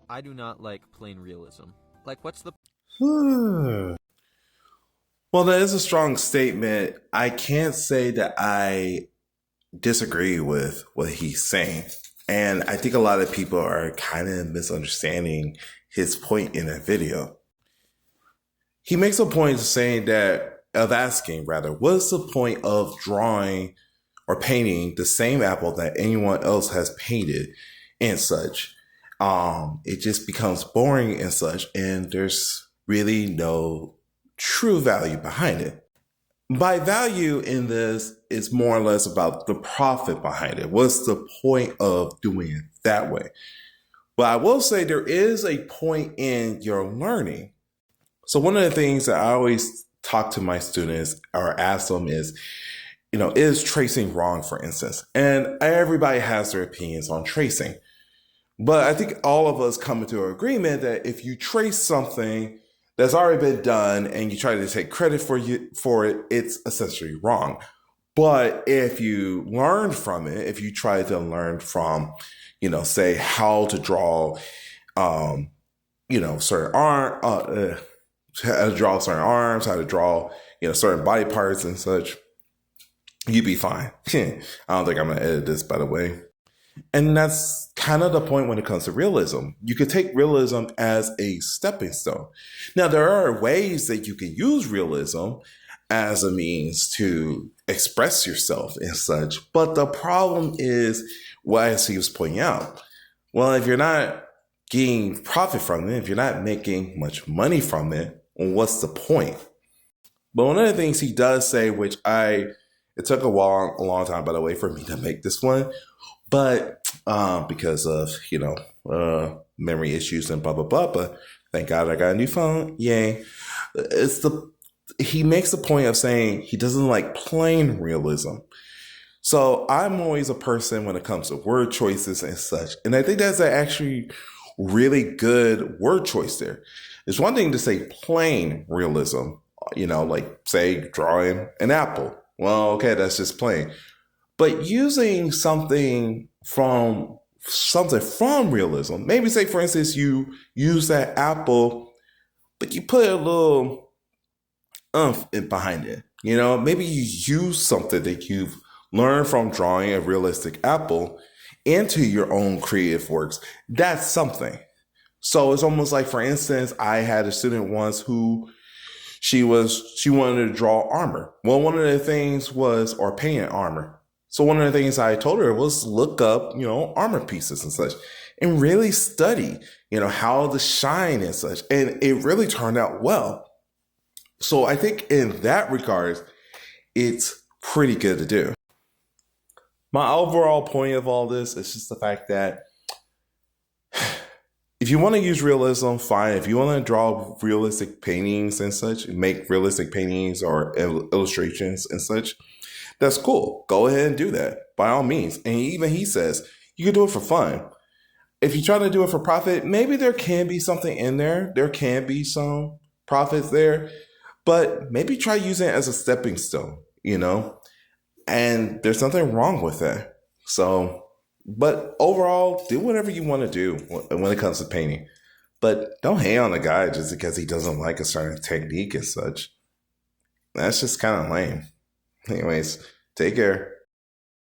I do not like plain realism. Like, what's the Well, that is a strong statement. I can't say that I disagree with what he's saying. And I think a lot of people are kind of misunderstanding his point in that video. He makes a point of saying that, of asking rather, what's the point of drawing or painting the same apple that anyone else has painted and such? It just becomes boring and such, and there's really no true value behind it. By value in this, it's more or less about the profit behind it. What's the point of doing it that way? But I will say there is a point in your learning. So one of the things that I always talk to my students or ask them is, is tracing wrong, for instance? And everybody has their opinions on tracing. But I think all of us come into an agreement that if you trace something that's already been done and you try to take credit for it, it's essentially wrong. But if you learn from it, if you try to learn from, say how to draw, certain how to draw certain arms, how to draw, certain body parts and such, you'd be fine. I don't think I'm going to edit this, by the way. And that's kind of the point when it comes to realism. You could take realism as a stepping stone. Now, there are ways that you can use realism as a means to express yourself and such. But the problem is, what as he was pointing out, well, if you're not getting profit from it, if you're not making much money from it, well, what's the point? But one of the things he does say, which it took a long time, by the way, for me to make this one, but because of, memory issues and blah, blah, blah. But thank God I got a new phone. Yay. He makes the point of saying he doesn't like plain realism. So I'm always a person when it comes to word choices and such. And I think that's actually really good word choice there. It's one thing to say plain realism, like say drawing an apple. Well, okay, that's just plain. But using something from realism, maybe say, for instance, you use that apple, but you put a little oomph behind it. Maybe you use something that you've learned from drawing a realistic apple into your own creative works. That's something. So it's almost like, for instance, I had a student once who she wanted to draw armor. Well, one of the things was, or paint armor. So one of the things I told her was look up, armor pieces and such and really study, how to shine and such. And it really turned out well. So I think in that regard, it's pretty good to do. My overall point of all this is just the fact that if you want to use realism, fine. If you want to draw realistic paintings and such, make realistic paintings or illustrations and such, that's cool. Go ahead and do that by all means. And even he says you can do it for fun. If you try to do it for profit, maybe there can be something in there. There can be some profits there, but maybe try using it as a stepping stone, and there's nothing wrong with that. So, but overall, do whatever you want to do when it comes to painting, but don't hate on the guy just because he doesn't like a certain technique and such. That's just kind of lame. Anyways, take care.